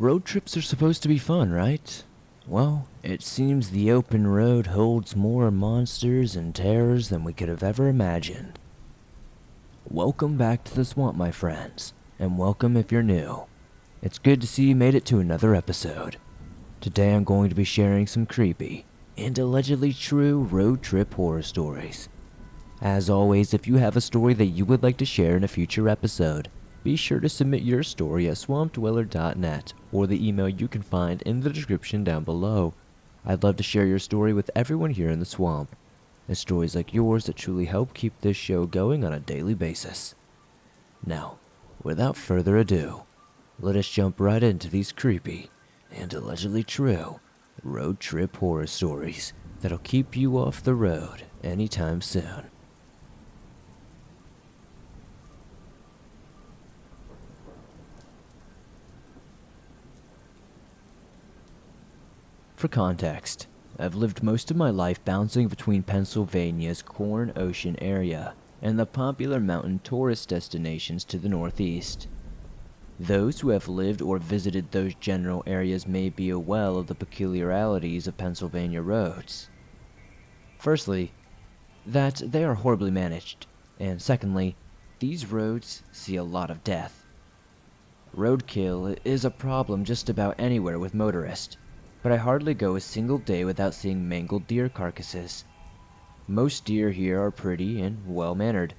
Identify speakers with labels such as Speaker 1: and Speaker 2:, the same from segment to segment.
Speaker 1: Road trips are supposed to be fun, right? Well, it seems the open road holds more monsters and terrors than we could have ever imagined. Welcome back to the swamp, my friends, and welcome if you're new. It's good to see you made it to another episode. Today I'm going to be sharing some creepy and allegedly true road trip horror stories. As always, if you have a story that you would like to share in a future episode, be sure to submit your story at swampdweller.net or the email you can find in the description down below. I'd love to share your story with everyone here in the swamp. It's stories like yours that truly help keep this show going on a daily basis. Now, without further ado, let us jump right into these creepy and allegedly true road trip horror stories that'll keep you off the road anytime soon. For context, I've lived most of my life bouncing between Pennsylvania's Corn Ocean area and the popular mountain tourist destinations to the northeast. Those who have lived or visited those general areas may be aware of the peculiarities of Pennsylvania roads. Firstly, that they are horribly managed, and secondly, these roads see a lot of death. Roadkill is a problem just about anywhere with motorists, but I hardly go a single day without seeing mangled deer carcasses. Most deer here are pretty and well-mannered,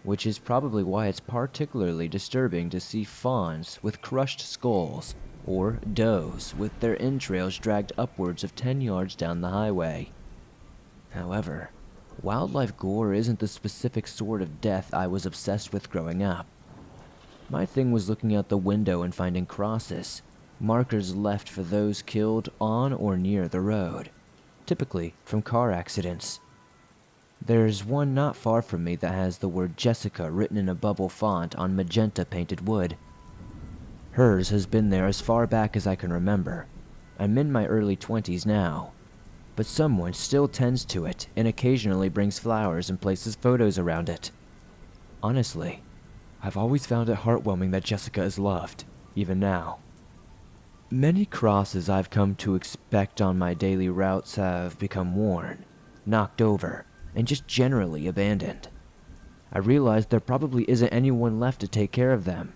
Speaker 1: which is probably why it's particularly disturbing to see fawns with crushed skulls, or does with their entrails dragged upwards of 10 yards down the highway. However, wildlife gore isn't the specific sort of death I was obsessed with growing up. My thing was looking out the window and finding crosses, markers left for those killed on or near the road, typically from car accidents. There's one not far from me that has the word Jessica written in a bubble font on magenta painted wood. Hers has been there as far back as I can remember. I'm in my early 20s now, but someone still tends to it and occasionally brings flowers and places photos around it. Honestly, I've always found it heartwarming that Jessica is loved, even now. Many crosses I've come to expect on my daily routes have become worn, knocked over, and just generally abandoned. I realize there probably isn't anyone left to take care of them,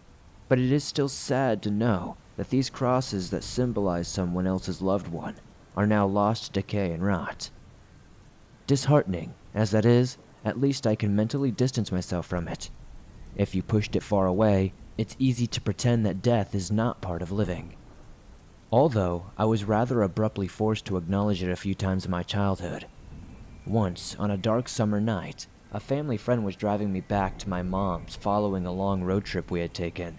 Speaker 1: but it is still sad to know that these crosses that symbolize someone else's loved one are now lost to decay and rot. Disheartening as that is, at least I can mentally distance myself from it. If you pushed it far away, it's easy to pretend that death is not part of living. Although, I was rather abruptly forced to acknowledge it a few times in my childhood. Once, on a dark summer night, a family friend was driving me back to my mom's following a long road trip we had taken.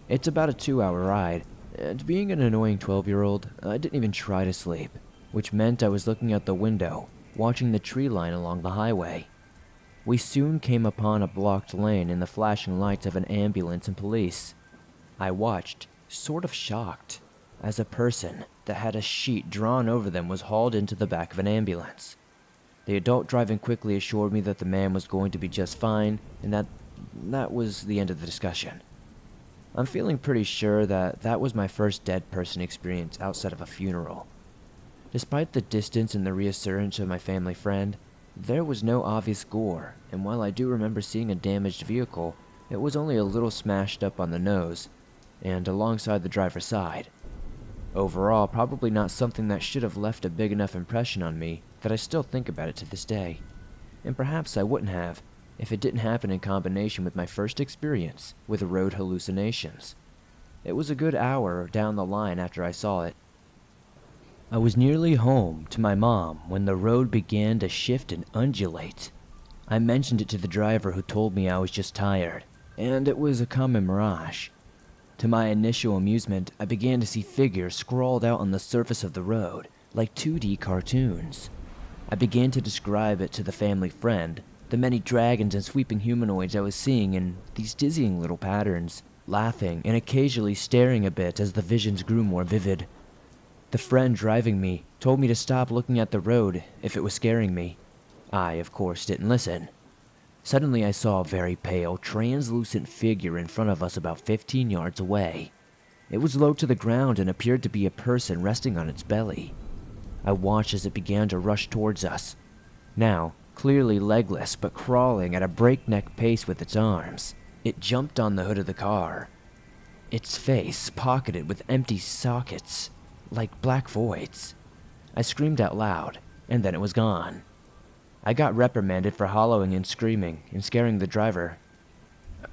Speaker 1: It's about a 2-hour ride, and being an annoying 12-year-old, I didn't even try to sleep, which meant I was looking out the window, watching the tree line along the highway. We soon came upon a blocked lane and the flashing lights of an ambulance and police. I watched, sort of shocked, as a person that had a sheet drawn over them was hauled into the back of an ambulance. The adult driving quickly assured me that the man was going to be just fine, and that was the end of the discussion. I'm feeling pretty sure that was my first dead person experience outside of a funeral. Despite the distance and the reassurance of my family friend, there was no obvious gore, and while I do remember seeing a damaged vehicle, it was only a little smashed up on the nose, and alongside the driver's side. Overall, probably not something that should have left a big enough impression on me that I still think about it to this day. And perhaps I wouldn't have, if it didn't happen in combination with my first experience with road hallucinations. It was a good hour down the line after I saw it. I was nearly home to my mom when the road began to shift and undulate. I mentioned it to the driver, who told me I was just tired, and it was a common mirage. To my initial amusement, I began to see figures scrawled out on the surface of the road, like 2D cartoons. I began to describe it to the family friend, the many dragons and sweeping humanoids I was seeing in these dizzying little patterns, laughing and occasionally staring a bit as the visions grew more vivid. The friend driving me told me to stop looking at the road if it was scaring me. I, of course, didn't listen. Suddenly I saw a very pale, translucent figure in front of us about 15 yards away. It was low to the ground and appeared to be a person resting on its belly. I watched as it began to rush towards us, now clearly legless but crawling at a breakneck pace with its arms. It jumped on the hood of the car, its face pocketed with empty sockets, like black voids. I screamed out loud, and then it was gone. I got reprimanded for hollowing and screaming and scaring the driver.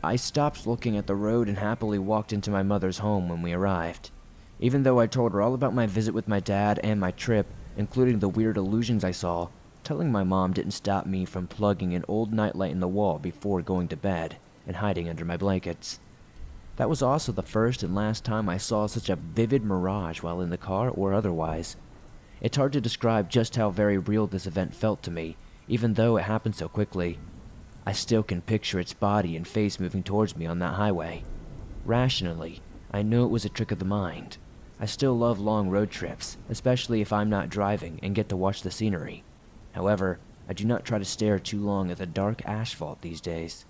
Speaker 1: I stopped looking at the road and happily walked into my mother's home when we arrived. Even though I told her all about my visit with my dad and my trip, including the weird illusions I saw, telling my mom didn't stop me from plugging an old nightlight in the wall before going to bed and hiding under my blankets. That was also the first and last time I saw such a vivid mirage while in the car or otherwise. It's hard to describe just how very real this event felt to me, even though it happened so quickly. I still can picture its body and face moving towards me on that highway. Rationally, I know it was a trick of the mind. I still love long road trips, especially if I'm not driving and get to watch the scenery. However, I do not try to stare too long at the dark asphalt these days.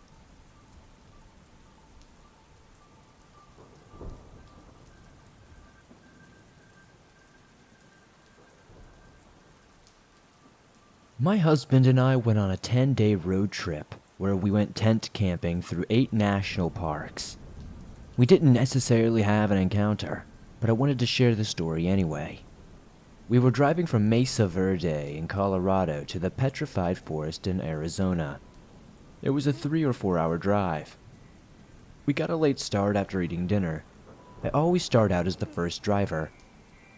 Speaker 1: My husband and I went on a 10-day road trip where we went tent camping through 8 national parks. We didn't necessarily have an encounter, but I wanted to share the story anyway. We were driving from Mesa Verde in Colorado to the Petrified Forest in Arizona. It was a 3 or 4 hour drive. We got a late start after eating dinner. I always start out as the first driver.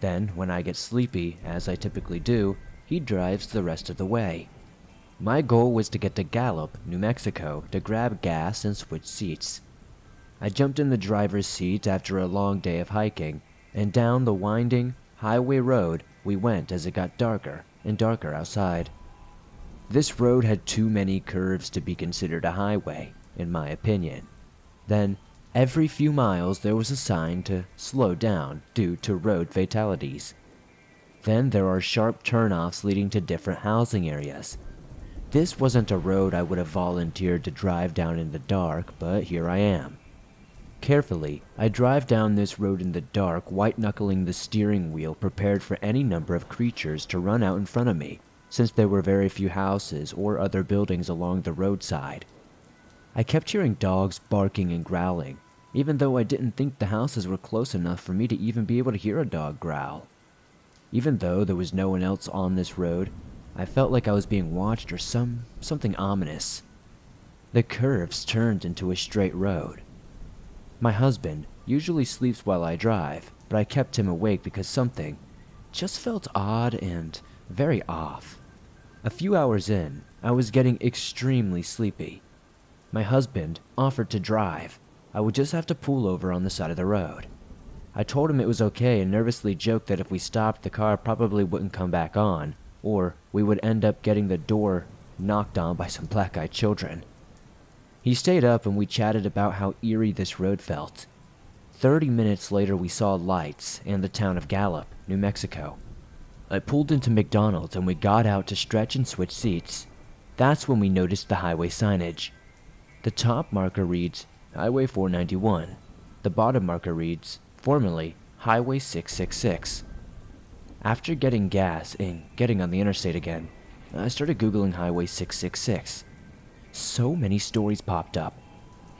Speaker 1: Then, when I get sleepy, as I typically do, he drives the rest of the way. My goal was to get to Gallup, New Mexico, to grab gas and switch seats. I jumped in the driver's seat after a long day of hiking, and down the winding highway road we went as it got darker and darker outside. This road had too many curves to be considered a highway, in my opinion. Then, every few miles there was a sign to slow down due to road fatalities. Then there are sharp turnoffs leading to different housing areas. This wasn't a road I would have volunteered to drive down in the dark, but here I am. Carefully, I drive down this road in the dark, white-knuckling the steering wheel, prepared for any number of creatures to run out in front of me, since there were very few houses or other buildings along the roadside. I kept hearing dogs barking and growling, even though I didn't think the houses were close enough for me to even be able to hear a dog growl. Even though there was no one else on this road, I felt like I was being watched or something ominous. The curves turned into a straight road. My husband usually sleeps while I drive, but I kept him awake because something just felt odd and very off. A few hours in, I was getting extremely sleepy. My husband offered to drive. I would just have to pull over on the side of the road. I told him it was okay and nervously joked that if we stopped, the car probably wouldn't come back on, or we would end up getting the door knocked on by some black-eyed children. He stayed up and we chatted about how eerie this road felt. 30 minutes later we saw lights and the town of Gallup, New Mexico. I pulled into McDonald's and we got out to stretch and switch seats. That's when we noticed the highway signage. The top marker reads Highway 491. The bottom marker reads formerly Highway 666. After getting gas and getting on the interstate again, I started Googling Highway 666. So many stories popped up.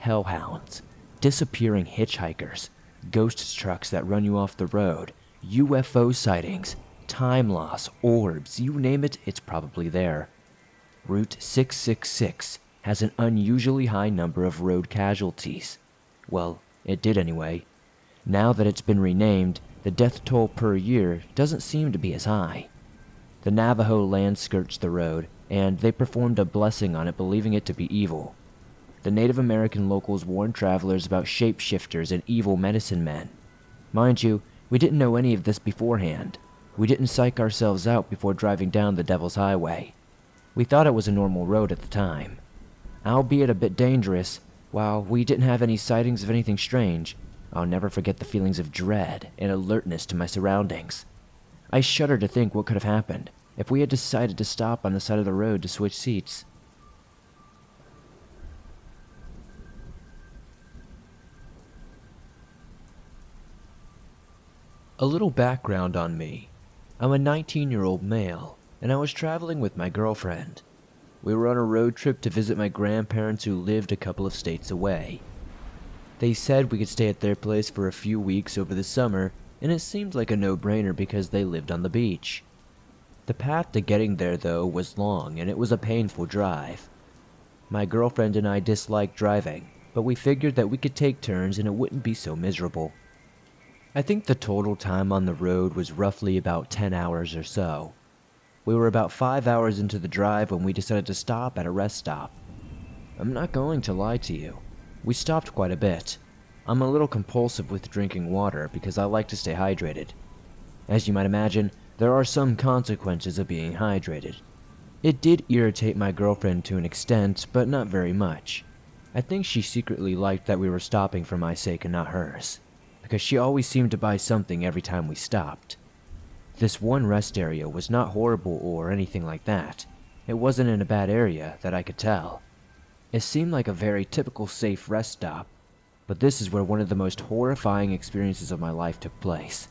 Speaker 1: Hellhounds, disappearing hitchhikers, ghost trucks that run you off the road, UFO sightings, time loss, orbs, you name it, it's probably there. Route 666 has an unusually high number of road casualties. Well, it did anyway. Now that it's been renamed, the death toll per year doesn't seem to be as high. The Navajo land skirts the road, and they performed a blessing on it, believing it to be evil. The Native American locals warned travelers about shapeshifters and evil medicine men. Mind you, we didn't know any of this beforehand. We didn't psych ourselves out before driving down the Devil's Highway. We thought it was a normal road at the time. Albeit a bit dangerous, while we didn't have any sightings of anything strange, I'll never forget the feelings of dread and alertness to my surroundings. I shudder to think what could have happened if we had decided to stop on the side of the road to switch seats. A little background on me. I'm a 19-year-old male, and I was traveling with my girlfriend. We were on a road trip to visit my grandparents who lived a couple of states away. They said we could stay at their place for a few weeks over the summer, and it seemed like a no-brainer because they lived on the beach. The path to getting there, though, was long, and it was a painful drive. My girlfriend and I disliked driving, but we figured that we could take turns and it wouldn't be so miserable. I think the total time on the road was roughly about 10 hours or so. We were about 5 hours into the drive when we decided to stop at a rest stop. I'm not going to lie to you. We stopped quite a bit. I'm a little compulsive with drinking water because I like to stay hydrated. As you might imagine, there are some consequences of being hydrated. It did irritate my girlfriend to an extent, but not very much. I think she secretly liked that we were stopping for my sake and not hers, because she always seemed to buy something every time we stopped. This one rest area was not horrible or anything like that. It wasn't in a bad area that I could tell. It seemed like a very typical safe rest stop, but this is where one of the most horrifying experiences of my life took place.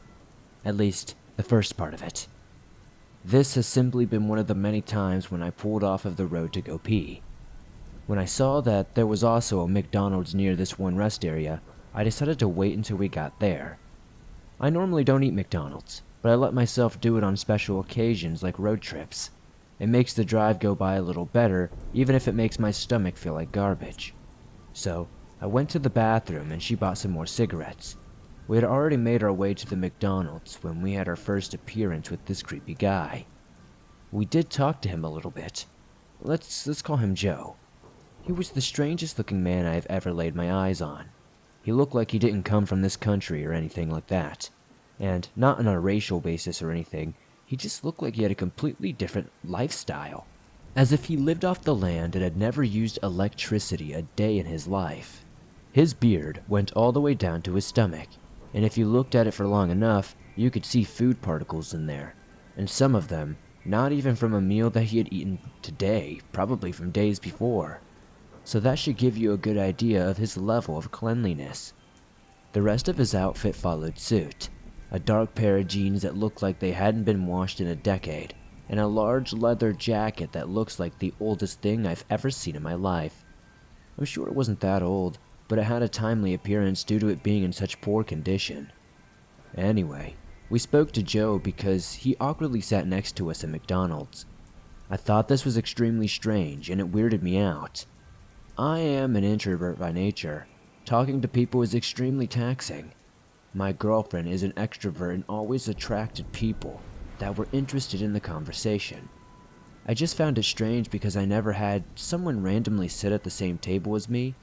Speaker 1: At least, the first part of it. This has simply been one of the many times when I pulled off of the road to go pee. When I saw that there was also a McDonald's near this one rest area, I decided to wait until we got there. I normally don't eat McDonald's, but I let myself do it on special occasions like road trips. It makes the drive go by a little better, even if it makes my stomach feel like garbage. So, I went to the bathroom and she bought some more cigarettes. We had already made our way to the McDonald's when we had our first appearance with this creepy guy. We did talk to him a little bit. Let's call him Joe. He was the strangest looking man I've ever laid my eyes on. He looked like he didn't come from this country or anything like that. And not on a racial basis or anything, he just looked like he had a completely different lifestyle. As if he lived off the land and had never used electricity a day in his life. His beard went all the way down to his stomach, and if you looked at it for long enough, you could see food particles in there. And some of them, not even from a meal that he had eaten today, probably from days before. So that should give you a good idea of his level of cleanliness. The rest of his outfit followed suit. A dark pair of jeans that looked like they hadn't been washed in a decade, and a large leather jacket that looks like the oldest thing I've ever seen in my life. I'm sure it wasn't that old, but it had a timely appearance due to it being in such poor condition. Anyway, we spoke to Joe because he awkwardly sat next to us at McDonald's. I thought this was extremely strange, and it weirded me out. I am an introvert by nature. Talking to people is extremely taxing. My girlfriend is an extrovert and always attracted people that were interested in the conversation. I just found it strange because I never had someone randomly sit at the same table as me.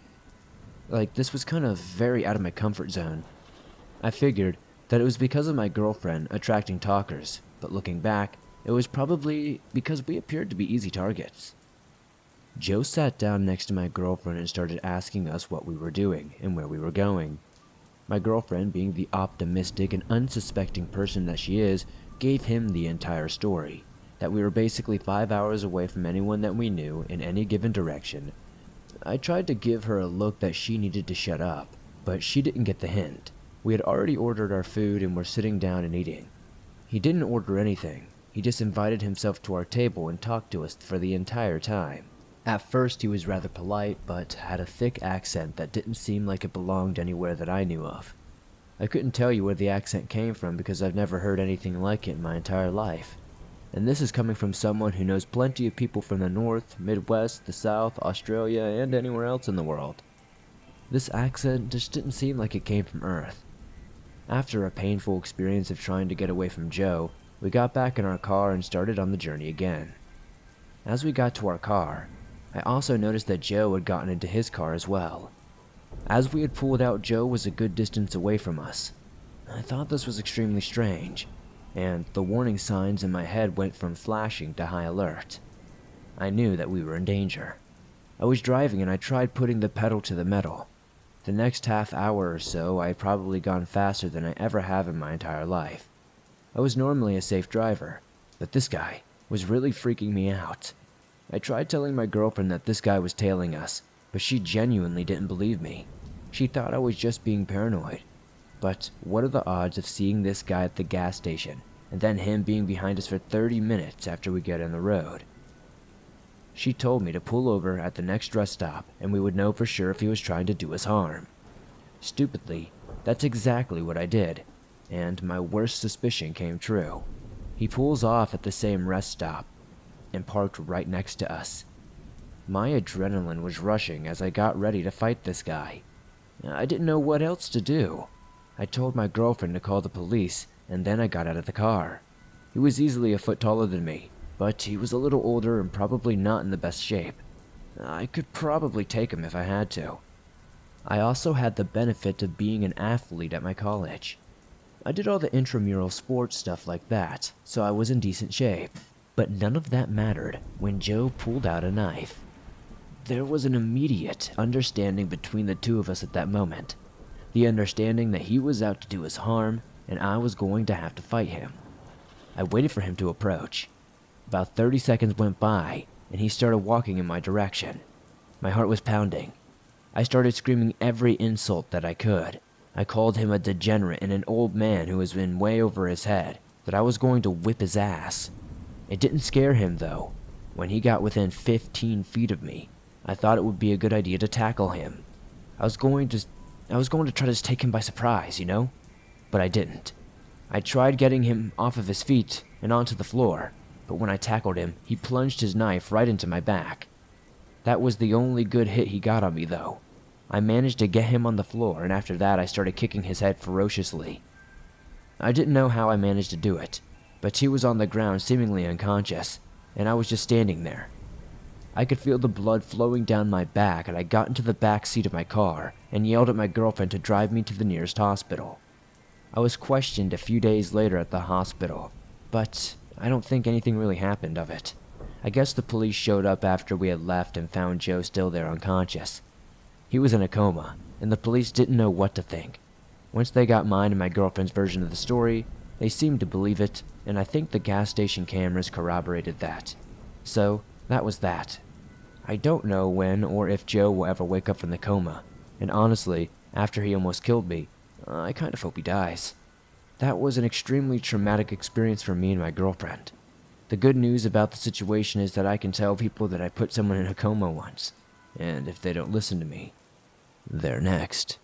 Speaker 1: Like, this was kind of very out of my comfort zone. I figured that it was because of my girlfriend attracting talkers, but looking back, it was probably because we appeared to be easy targets. Joe sat down next to my girlfriend and started asking us what we were doing and where we were going. My girlfriend, being the optimistic and unsuspecting person that she is, gave him the entire story, that we were basically 5 hours away from anyone that we knew in any given direction. I tried to give her a look that she needed to shut up, but she didn't get the hint. We had already ordered our food and were sitting down and eating. He didn't order anything. He just invited himself to our table and talked to us for the entire time. At first he was rather polite, but had a thick accent that didn't seem like it belonged anywhere that I knew of. I couldn't tell you where the accent came from because I've never heard anything like it in my entire life. And this is coming from someone who knows plenty of people from the North, Midwest, the South, Australia, and anywhere else in the world. This accent just didn't seem like it came from Earth. After a painful experience of trying to get away from Joe, we got back in our car and started on the journey again. As we got to our car, I also noticed that Joe had gotten into his car as well. As we had pulled out, Joe was a good distance away from us. I thought this was extremely strange, and the warning signs in my head went from flashing to high alert. I knew that we were in danger. I was driving and I tried putting the pedal to the metal. The next half hour or so, I had probably gone faster than I ever have in my entire life. I was normally a safe driver, but this guy was really freaking me out. I tried telling my girlfriend that this guy was tailing us, but she genuinely didn't believe me. She thought I was just being paranoid. But what are the odds of seeing this guy at the gas station, and then him being behind us for 30 minutes after we get on the road? She told me to pull over at the next rest stop and we would know for sure if he was trying to do us harm. Stupidly, that's exactly what I did, and my worst suspicion came true. He pulls off at the same rest stop and parked right next to us. My adrenaline was rushing as I got ready to fight this guy. I didn't know what else to do. I told my girlfriend to call the police, and then I got out of the car. He was easily a foot taller than me, but he was a little older and probably not in the best shape. I could probably take him if I had to. I also had the benefit of being an athlete at my college. I did all the intramural sports stuff like that, so I was in decent shape. But none of that mattered when Joe pulled out a knife. There was an immediate understanding between the two of us at that moment. The understanding that he was out to do us harm, and I was going to have to fight him. I waited for him to approach. About 30 seconds went by, and he started walking in my direction. My heart was pounding. I started screaming every insult that I could. I called him a degenerate and an old man who was in way over his head, that I was going to whip his ass. It didn't scare him, though. When he got within 15 feet of me, I thought it would be a good idea to tackle him. I was going to try to just take him by surprise, you know? But I didn't. I tried getting him off of his feet and onto the floor, but when I tackled him, he plunged his knife right into my back. That was the only good hit he got on me, though. I managed to get him on the floor, and after that I started kicking his head ferociously. I didn't know how I managed to do it, but he was on the ground seemingly unconscious, and I was just standing there. I could feel the blood flowing down my back, and I got into the back seat of my car and yelled at my girlfriend to drive me to the nearest hospital. I was questioned a few days later at the hospital, but I don't think anything really happened of it. I guess the police showed up after we had left and found Joe still there unconscious. He was in a coma, and the police didn't know what to think. Once they got mine and my girlfriend's version of the story, they seemed to believe it, and I think the gas station cameras corroborated that. So, that was that. I don't know when or if Joe will ever wake up from the coma, and honestly, after he almost killed me, I kind of hope he dies. That was an extremely traumatic experience for me and my girlfriend. The good news about the situation is that I can tell people that I put someone in a coma once, and if they don't listen to me, they're next.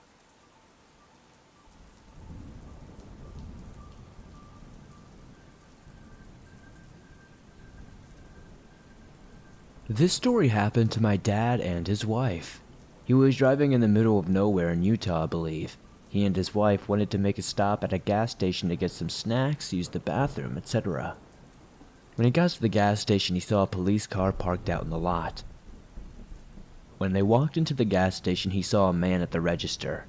Speaker 1: This story happened to my dad and his wife. He was driving in the middle of nowhere in Utah, I believe. He and his wife wanted to make a stop at a gas station to get some snacks, use the bathroom, etc. When he got to the gas station, he saw a police car parked out in the lot. When they walked into the gas station, he saw a man at the register.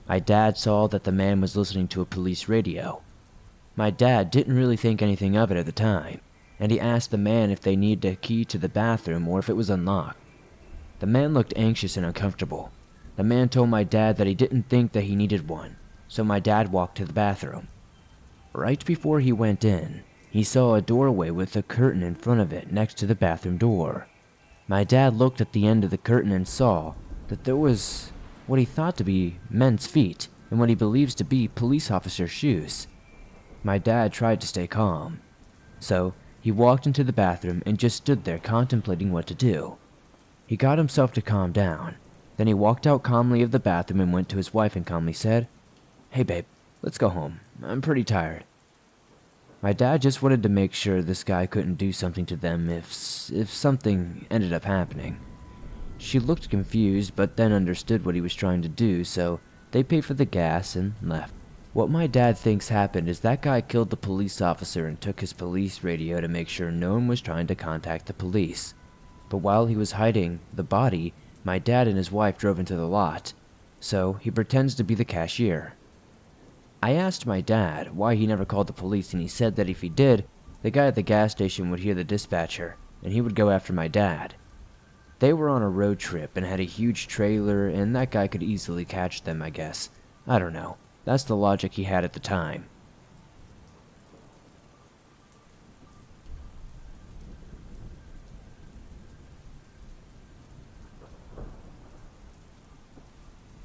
Speaker 1: My dad saw that the man was listening to a police radio. My dad didn't really think anything of it at the time, and he asked the man if they needed a key to the bathroom or if it was unlocked. The man looked anxious and uncomfortable. The man told my dad that he didn't think that he needed one, so my dad walked to the bathroom. Right before he went in, he saw a doorway with a curtain in front of it next to the bathroom door. My dad looked at the end of the curtain and saw that there was what he thought to be men's feet and what he believes to be police officers' shoes. My dad tried to stay calm, so he walked into the bathroom and just stood there contemplating what to do. He got himself to calm down. Then he walked out calmly of the bathroom and went to his wife and calmly said, "Hey babe, let's go home. I'm pretty tired." My dad just wanted to make sure this guy couldn't do something to them if something ended up happening. She looked confused, but then understood what he was trying to do, so they paid for the gas and left. What my dad thinks happened is that guy killed the police officer and took his police radio to make sure no one was trying to contact the police. But while he was hiding the body, my dad and his wife drove into the lot, so he pretends to be the cashier. I asked my dad why he never called the police, and he said that if he did, the guy at the gas station would hear the dispatcher, and he would go after my dad. They were on a road trip and had a huge trailer, and that guy could easily catch them, I guess. I don't know. That's the logic he had at the time.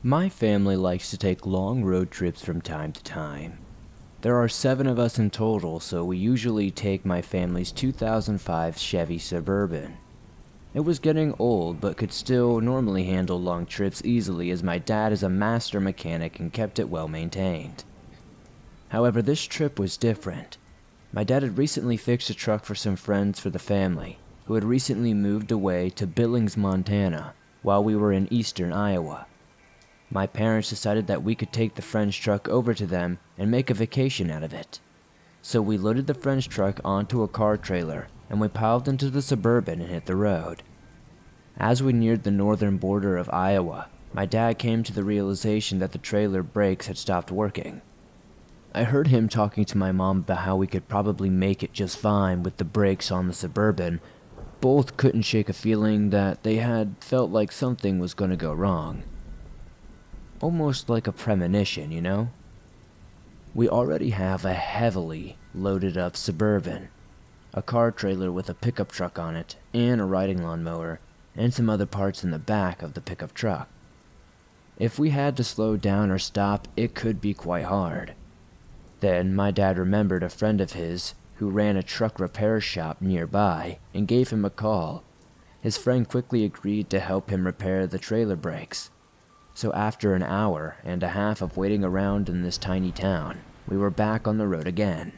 Speaker 1: My family likes to take long road trips from time to time. There are 7 of us in total, so we usually take my family's 2005 Chevy Suburban. It was getting old, but could still normally handle long trips easily as my dad is a master mechanic and kept it well maintained. However, this trip was different. My dad had recently fixed a truck for some friends for the family, who had recently moved away to Billings, Montana, while we were in eastern Iowa. My parents decided that we could take the friend's truck over to them and make a vacation out of it. So we loaded the friend's truck onto a car trailer and we piled into the Suburban and hit the road. As we neared the northern border of Iowa, my dad came to the realization that the trailer brakes had stopped working. I heard him talking to my mom about how we could probably make it just fine with the brakes on the Suburban. Both couldn't shake a feeling that they had felt like something was going to go wrong. Almost like a premonition, you know? We already have a heavily loaded up Suburban, a car trailer with a pickup truck on it, and a riding lawnmower, and some other parts in the back of the pickup truck. If we had to slow down or stop, it could be quite hard. Then my dad remembered a friend of his who ran a truck repair shop nearby and gave him a call. His friend quickly agreed to help him repair the trailer brakes. So after an hour and a half of waiting around in this tiny town, we were back on the road again.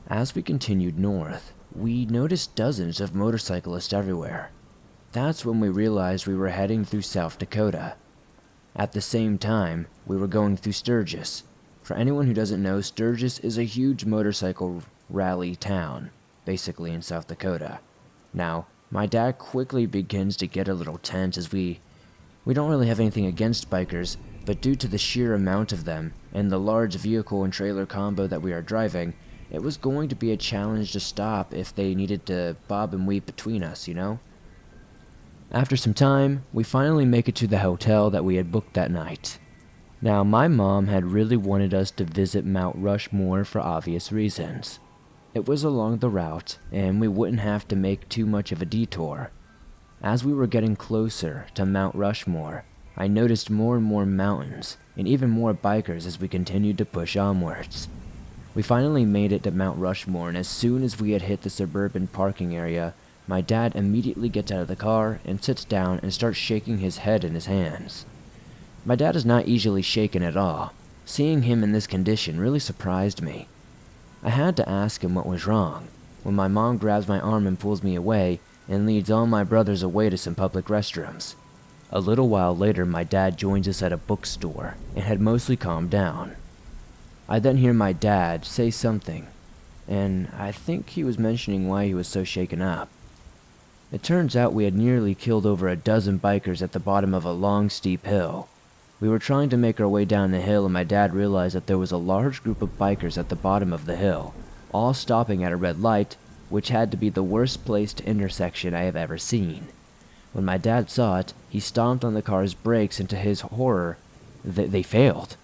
Speaker 1: As we continued north, we noticed dozens of motorcyclists everywhere. That's when we realized we were heading through South Dakota. At the same time, we were going through Sturgis. For anyone who doesn't know, Sturgis is a huge motorcycle rally town, basically in South Dakota. Now, my dad quickly begins to get a little tense as we don't really have anything against bikers, but due to the sheer amount of them and the large vehicle and trailer combo that we are driving, it was going to be a challenge to stop if they needed to bob and weave between us, you know? After some time, we finally make it to the hotel that we had booked that night. Now, my mom had really wanted us to visit Mount Rushmore for obvious reasons. It was along the route, and we wouldn't have to make too much of a detour. As we were getting closer to Mount Rushmore, I noticed more and more mountains, and even more bikers as we continued to push onwards. We finally made it to Mount Rushmore, and as soon as we had hit the suburban parking area, my dad immediately gets out of the car and sits down and starts shaking his head in his hands. My dad is not easily shaken at all. Seeing him in this condition really surprised me. I had to ask him what was wrong, when my mom grabs my arm and pulls me away, and leads all my brothers away to some public restrooms. A little while later, my dad joins us at a bookstore and had mostly calmed down. I then hear my dad say something, and I think he was mentioning why he was so shaken up. It turns out we had nearly killed over a dozen bikers at the bottom of a long, steep hill. We were trying to make our way down the hill, and my dad realized that there was a large group of bikers at the bottom of the hill, all stopping at a red light, which had to be the worst placed intersection I have ever seen. When my dad saw it, he stomped on the car's brakes, and to his horror, they failed.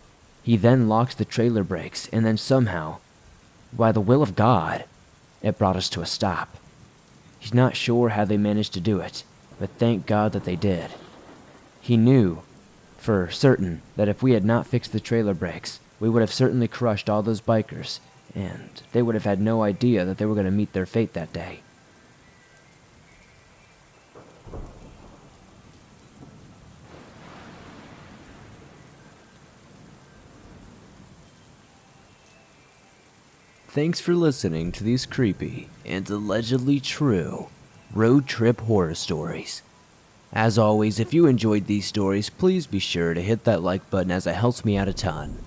Speaker 1: He then locked the trailer brakes, and then somehow, by the will of God, it brought us to a stop. He's not sure how they managed to do it, but thank God that they did. He knew, for certain, that if we had not fixed the trailer brakes, we would have certainly crushed all those bikers, and they would have had no idea that they were going to meet their fate that day. Thanks for listening to these creepy and allegedly true road trip horror stories. As always, if you enjoyed these stories, please be sure to hit that like button as it helps me out a ton.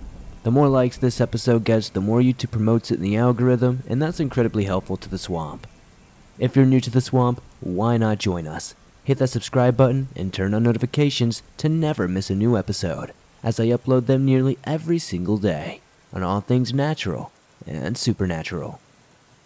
Speaker 1: The more likes this episode gets, the more YouTube promotes it in the algorithm, and that's incredibly helpful to the swamp. If you're new to the swamp, why not join us? Hit that subscribe button and turn on notifications to never miss a new episode, as I upload them nearly every single day on all things natural and supernatural.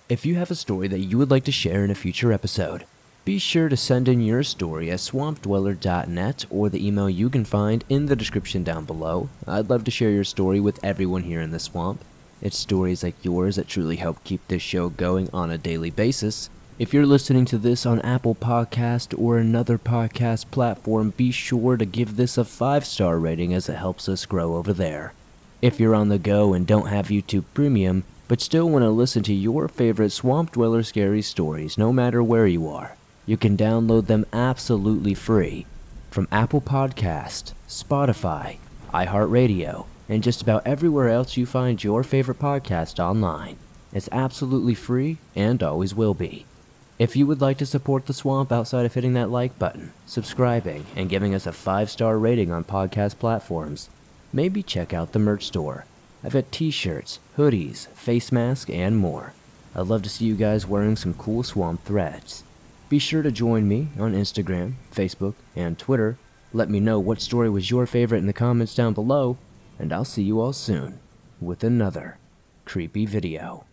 Speaker 1: If you have a story that you would like to share in a future episode, be sure to send in your story at swampdweller.net or the email you can find in the description down below. I'd love to share your story with everyone here in the swamp. It's stories like yours that truly help keep this show going on a daily basis. If you're listening to this on Apple Podcast or another podcast platform, be sure to give this a 5-star rating as it helps us grow over there. If you're on the go and don't have YouTube Premium, but still want to listen to your favorite Swamp Dweller scary stories no matter where you are, you can download them absolutely free from Apple Podcast, Spotify, iHeartRadio, and just about everywhere else you find your favorite podcast online. It's absolutely free and always will be. If you would like to support the Swamp outside of hitting that like button, subscribing, and giving us a 5-star rating on podcast platforms, maybe check out the merch store. I've got t-shirts, hoodies, face masks, and more. I'd love to see you guys wearing some cool Swamp threads. Be sure to join me on Instagram, Facebook, and Twitter. Let me know what story was your favorite in the comments down below, and I'll see you all soon with another creepy video.